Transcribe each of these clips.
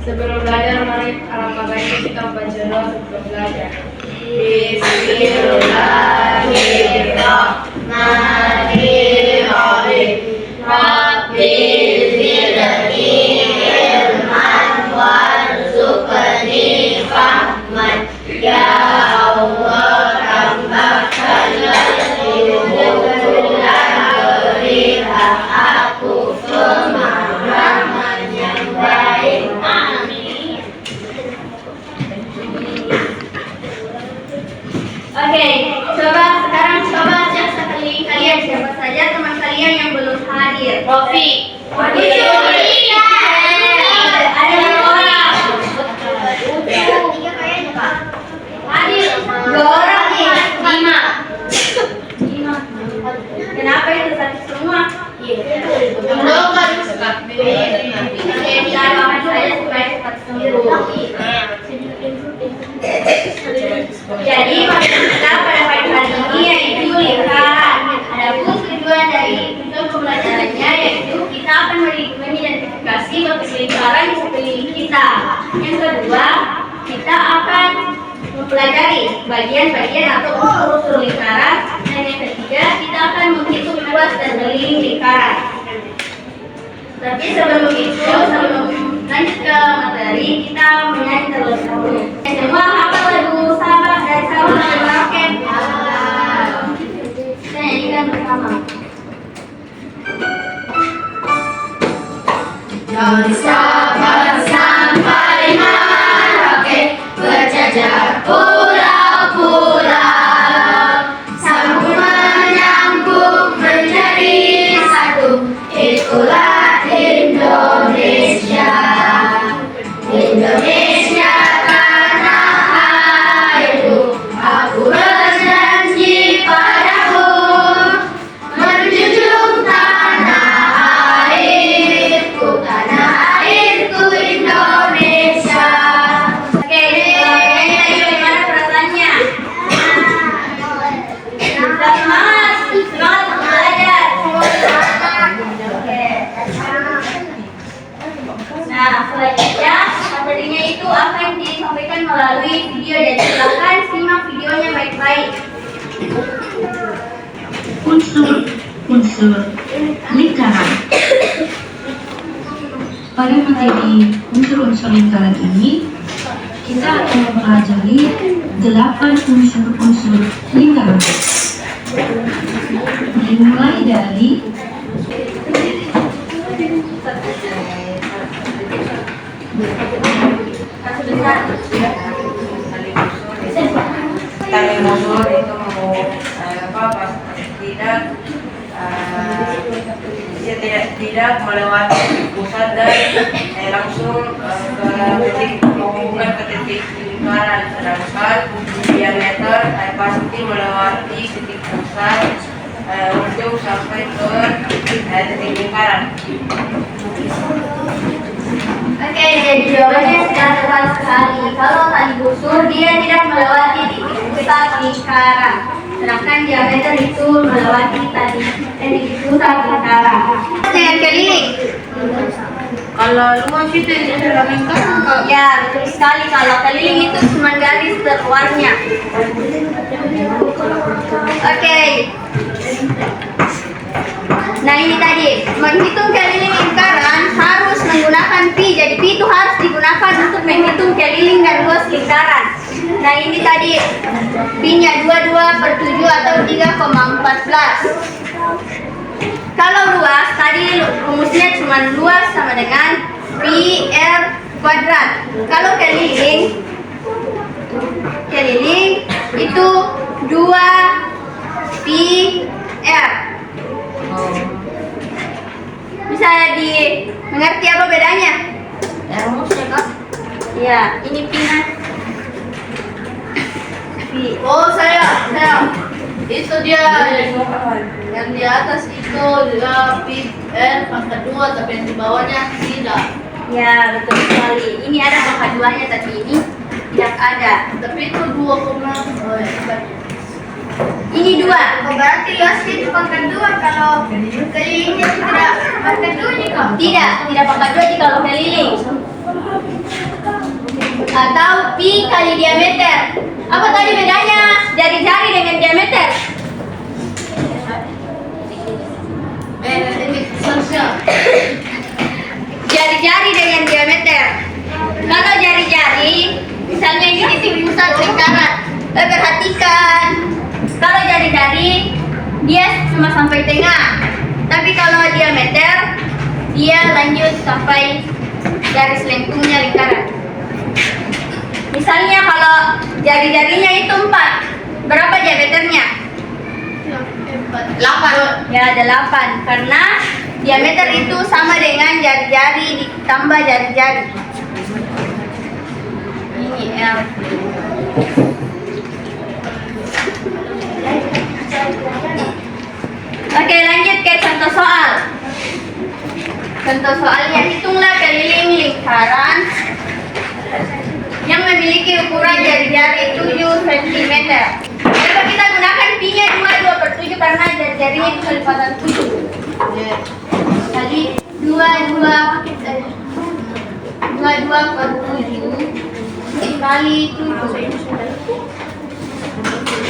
Sebelum belajar, mari alangkah baiknya kita baca doa sebelum belajar. Bismillahirrahmanirrahim. Rabbi zidni ilman warzuqni fahman. Ya Allah, tambahkanlah ilmuku dan berilah aku pemahaman yang baik. Amin. Oke, sekarang coba cek sekeliling kalian, siapa saja teman kalian yang belum hadir. Rofi. Iya. Ada berapa orang? Hadir. 2 orang nih. 5. Kenapa itu satu semua? Iya. Enggak suka. Saya supaya cepat sembuh. Jadi materi kita pada pagi hari ini yaitu lingkaran. Adapun tujuan dari pembelajarannya yaitu kita akan mengidentifikasi bentuk lingkaran di sekeliling kita. Yang kedua, kita akan mempelajari bagian-bagian atau unsur-unsur lingkaran. Dan yang ketiga, kita akan menghitung luas dan keliling lingkaran. Tapi sebelum itu, sebelum lanjut ke materi, kita menyanyi terlebih dahulu. Semua hafal lagu Sabah dari Sabah dan Merauke. Kita nyanyikan bersama. Dari Sabah sampai Merauke, berjajar pulau-pulau, sambung menyambung menjadi satu. Itulah Indonesia. Indonesia tanah airku, aku berjanji padamu menjunjung tanah airku Indonesia. Oke, ini tadi bagaimana perasaannya? Semangat belajar. Nah, selanjutnya materinya itu akan disampaikan melalui video, jadi silakan simak videonya baik-baik. Unsur lingkaran. Pada materi unsur-unsur lingkaran ini, kita akan mempelajari 8 unsur-unsur lingkaran. Dimulai dari tali unsur itu mau pas tidak melewati pusat dan langsung ke titik menghubungkan ke titik lingkaran, sedangkan diameter pasti melewati titik pusat ujung sampai ke titik lingkaran. Oke, jadi jawabannya sudah tepat sekali. Kalau tali busur dia tidak melewati titik pusat lingkaran, sedangkan diameter itu melewati titik pusat lingkaran. Dengan keliling. Kalau luas itu adalah lingkaran. Ya, betul sekali. Kalau keliling itu cuma garis berwarna. Oke. Nah, ini tadi menghitung keliling lingkaran harus menggunakan pi. Jadi pi itu harus digunakan untuk menghitung keliling dan luas lingkaran. Nah, ini tadi pi-nya 22/7 atau 3,14. Kalau luas tadi rumusnya cuma luas sama dengan pi r kuadrat. Kalau keliling itu 2 pi r. Bisa mengerti apa bedanya? Rumusnya Kak? Ya, ini pi-nya. Oh, saya itu dia yang di atas itu pi r pangkat 2, tapi yang di bawahnya tidak. Ya, betul sekali. Ini ada pangkat 2-nya, tapi ini tidak ada. Tapi itu 2, Ini 2. oh, berarti luas itu pangkat 2 kalau kelilingnya tidak pangkat 2 nih Kak? Tidak pangkat 2 jika kalau keliling. Atau pi kali diameter. Apa tadi bedanya jari-jari dengan diameter? Ini sosial. Jari-jari dengan diameter. Kalau jari-jari, misalnya ini titik pusat lingkaran. Perhatikan, kalau jari-jari dia cuma sampai tengah. Tapi kalau diameter, dia lanjut sampai garis lengkungnya lingkaran. Misalnya kalau jari-jarinya itu 4, berapa diameternya? 8. Ya, ada 8. Karena diameter itu sama dengan jari-jari ditambah jari-jari. Ini L. Oke, lanjut ke contoh soal. Contoh soalnya, hitunglah keliling lingkaran yang memiliki ukuran jari-jari 7 cm. Coba kita gunakan pi-nya 2/7 karena jari-jarinya itu kelipatan 7. Jadi 22/7 dikali 7.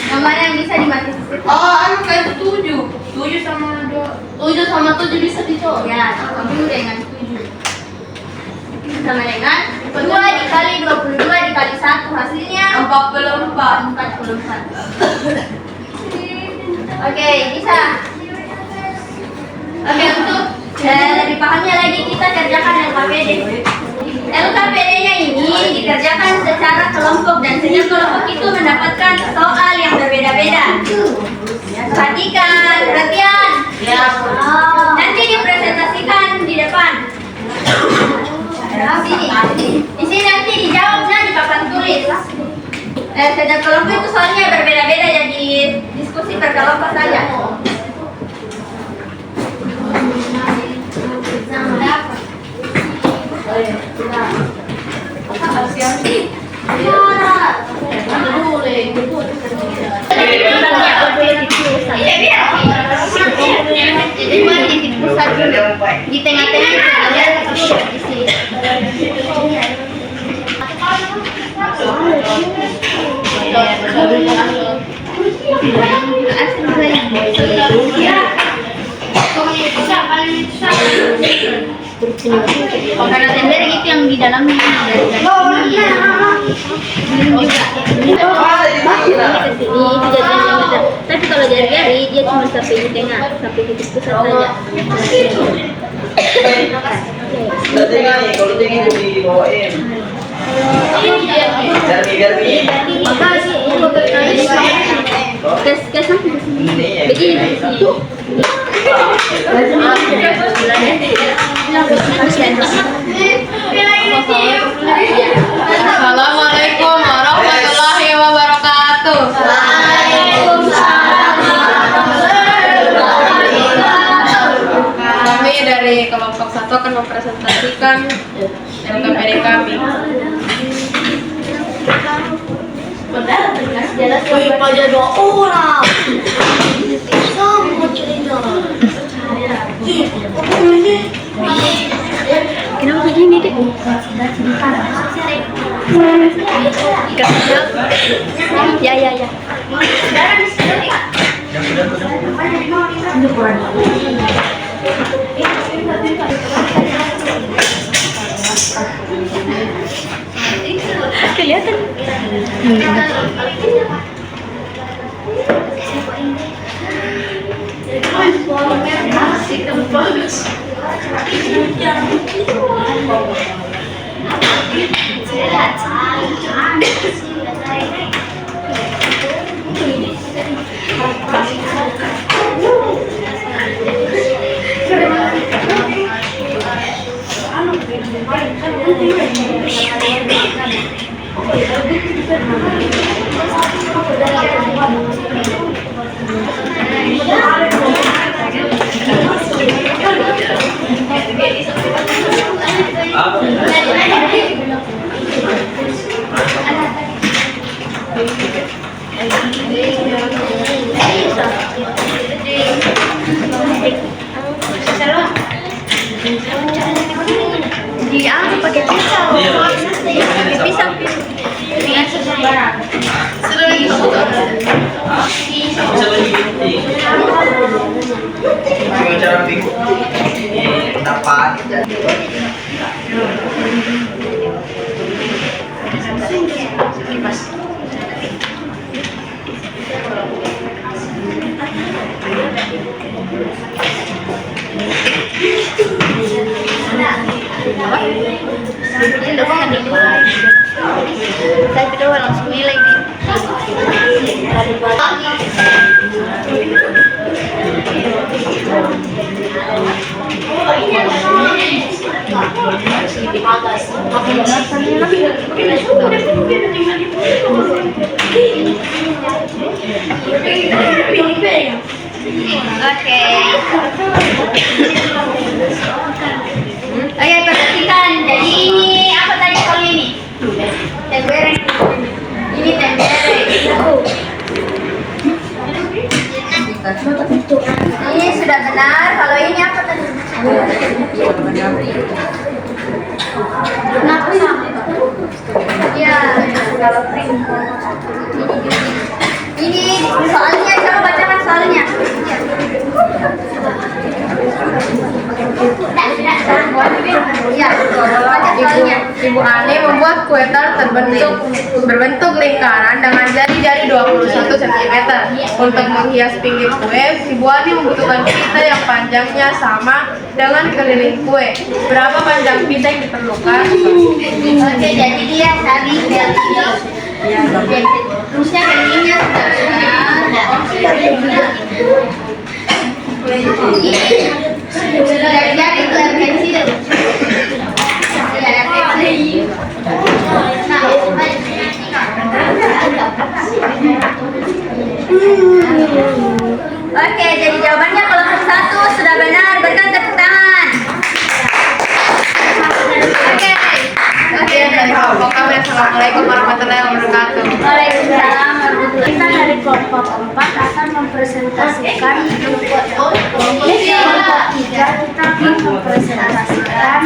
Yang mana yang bisa dimatikan? Oh, kayak 7. 7 sama 2. 7 sama 7 bisa dicoba. Ya, 7 dengan 7 sama dengan 2 dikali 22 dikali 1 hasilnya 44. Oke, bisa. Oke, untuk lebih pahamnya lagi kita kerjakan LKPD. LKPD-nya ini dikerjakan secara kelompok dan setiap kelompok itu mendapatkan soal yang berbeda-beda. Perhatikan, perhatian. Ya. Nanti dipresentasikan di depan. Di sini nanti dijawabnya di papan tulis. Setiap kelompok itu soalnya berbeda-beda, jadi diskusi per kelompok saja. Titik pusat di tengah-tengah itu ada di sini. Karena tembering itu yang di dalamnya tapi kalau jari-jari dia cuma sampai di tengah, sampai titik pusat saja. Kalau tinggi dibawain. Garmi. Ke sampai begini di sini. Assalamualaikum warahmatullahi wabarakatuh. Kami dari kelompok 1 akan mempresentasikan LKPD kami. Wih, pada 2 orang. Sama cerita. Kenapa begini deh? Ya. Kelihatan. Diangkat pakai pisau. Saya kedua langsung nilai di. Oke. Oke, perhatikan. Jadi ini apa tadi kalau ini? Tembereng. Ini tembereng. Ini sudah benar. Kalau ini apa tadi? Ya, kalau krim. Ini soalnya, coba bacakan soalnya. Ya, baca soalnya. Ibu Ani membuat kue tart berbentuk lingkaran dengan jari-jari 21 cm. Untuk menghias pinggir kue, Ibu Ani membutuhkan pita yang panjangnya sama dengan keliling kue. Berapa panjang pita yang diperlukan? Oke, jadi dia tadi terusnya kelilingnya sudah dari keluar kecil. Oke, jadi jawabannya kalau satu sudah benar, berikan tepuk tangan. Oke, dari kelompok kami. Assalamualaikum warahmatullahi wabarakatuh. Waalaikumsalam warahmatullahi. Kita dari kelompok 4 akan mempresentasikan kelompok 3 kita akan mempresentasikan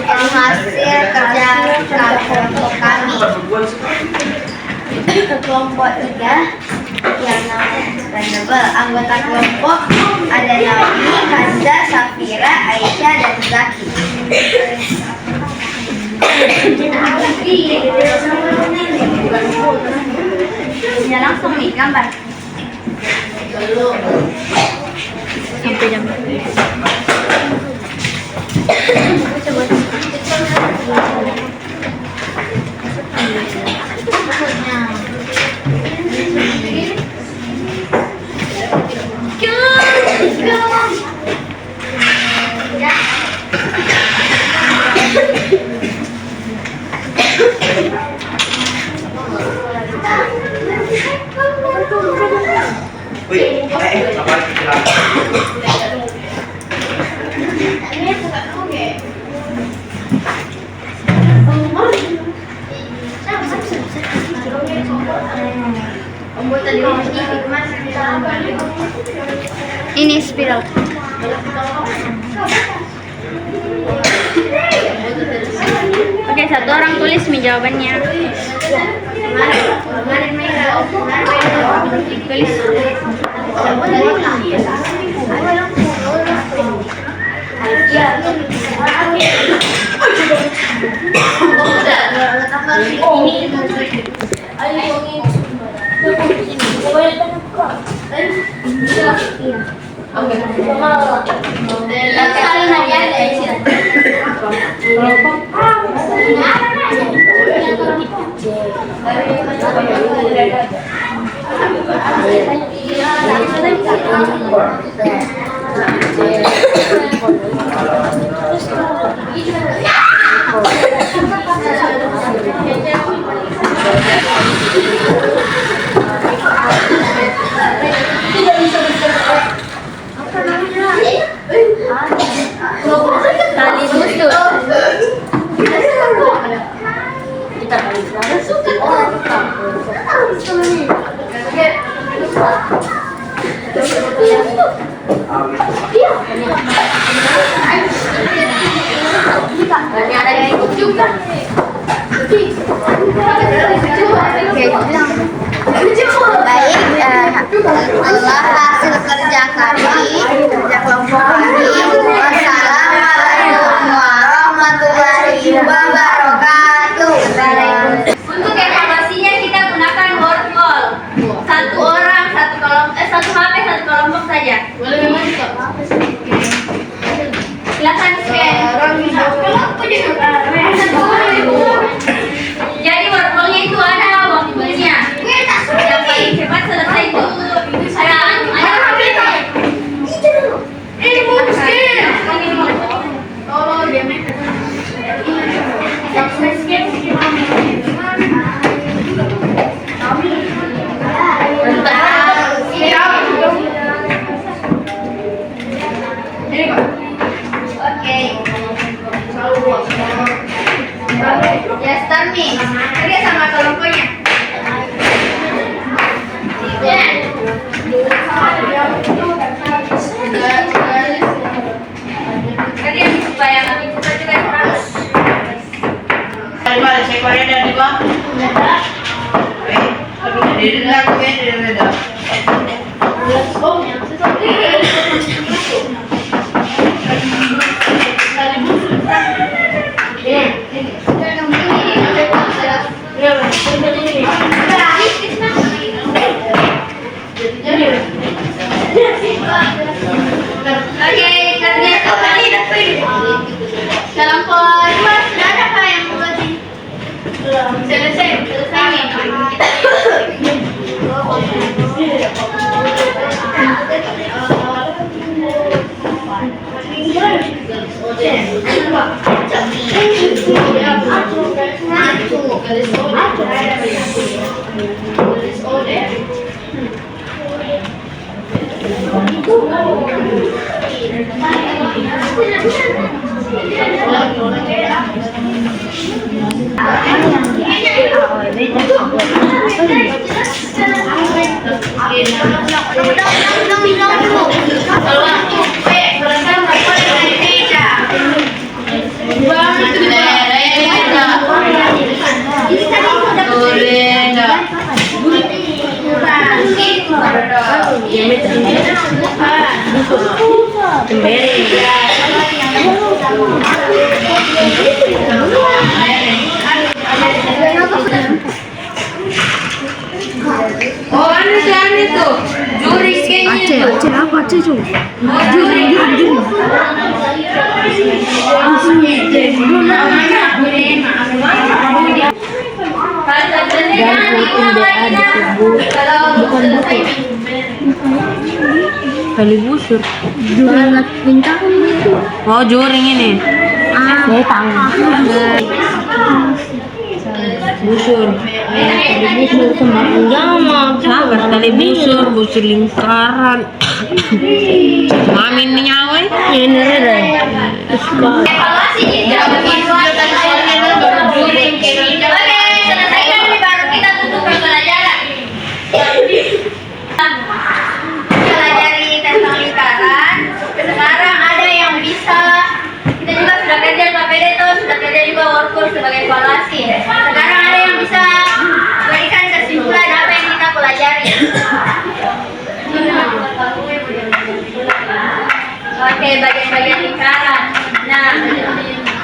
hasil kerja kelompok kami. Ke kelompok 3 yang namanya expandable. Anggota kelompok ada Naomi, Kanza, Safira, Aisyah, dan Zaki. Ya langsung nih gambar. Sampai jam. Wih, apa pikiran? Ini spiral. Oke, satu orang tulis nih jawabannya. Tulis. Tali busur. Kita ada yang ikut juga. Baik, itulah hasil kerja kami, kerja kelompok kami. Wassalamualaikum warahmatullahi wabarakatuh. Untuk evaluasinya kita gunakan word wall. Satu orang, satu HP, satu kelompok saja. Silakan scan. Kerja sama kelompoknya. Kerja supaya kami juga harus. Saya Korea dari bawah. Dari rendah. Oke, kerja kembali kelompok dua sudah ada Kak yang berarti selesai Oh, anu tuh. Juri kayaknya itu. apa Aceh tuh? Kali busur. Jualan bintang itu. Oh, juring ini. Saya tahu. Busur. Busur semakin lama. Sabar kali busur lingkaran. Mamin nyawa. Ini deh. evaluasi Oke, selesaikan ini baru kita tutup pembelajaran. Pelajari tentang lingkaran. Sekarang ada yang bisa. Kita juga sudah kerja Pak Pede tuh, sudah kerja juga workshop sebagai evaluasi. Sekarang ada yang bisa berikan kesimpulan apa yang kita pelajari. Oke, bagian-bagian lingkaran. Nah,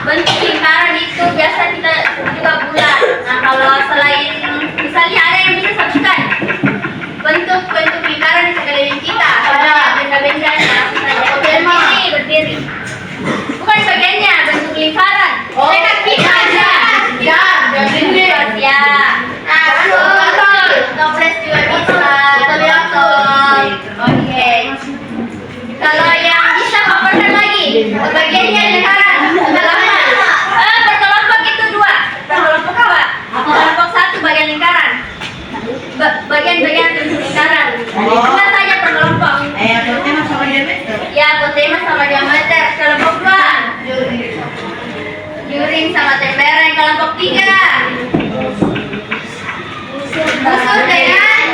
bentuk lingkaran itu biasa kita juga bulat. Nah, kalau selain misalnya ada yang bisa sebutkan bentuk lingkaran di sekeliling kita. Ada benda-benda ini berdiri. Bukan bagiannya, bentuk lingkaran. Mereka kita aja. Ya. Toples juga bisa. Oke. Kalau yang bisa paparkan lagi, bagiannya lingkaran. Berkelompok itu dua. Berkelompok apa? Kelompok satu bagian lingkaran. Bagian-bagian lingkaran. Bukan saja berkelompok. Tema sama diameter. Ya, tema sama diameter. Kelompok dua. Juring sama temperan. Kelompok tiga. Busur dengan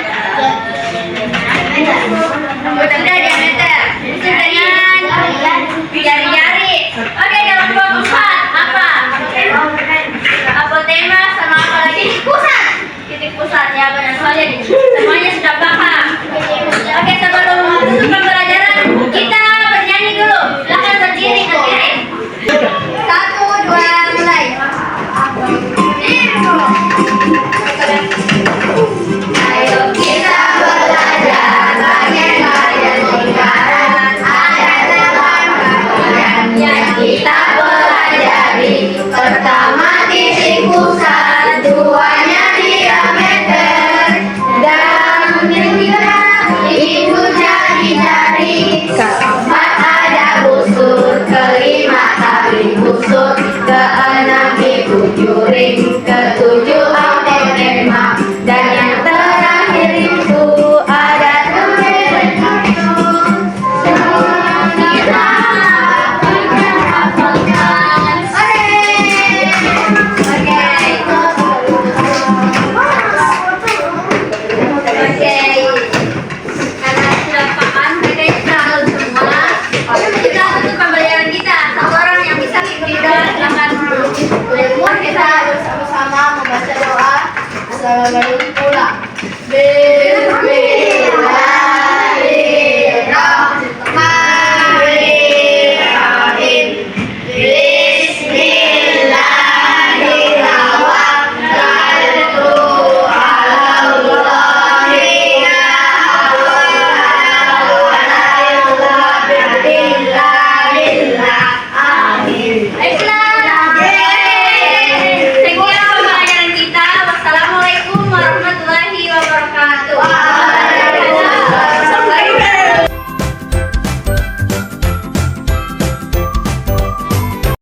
sudah diameter. Busur dengan jari-jari. Oke, kelompok empat apa? Apotema sama apa lagi? Titik pusat ya, benar saja. Semuanya sudah paham. Oke, sebelum tutup pembelajaran kita bernyanyi dulu. Silakan berdiri ke kiri. 1, 2, mulai. Ayo kita belajar bagian-bagian lingkaran. Ada 8 bagian yang kita pelajari. Pertama titik pusat, duanya diameter, dan ketiga itu jari-jari. Keempat ada busur, kelima tali busur, keenam itu juring, ketujuh apotema, dan yang terakhir itu ada temperan. Semua kita hafalkan. Oke. sama balon pula. B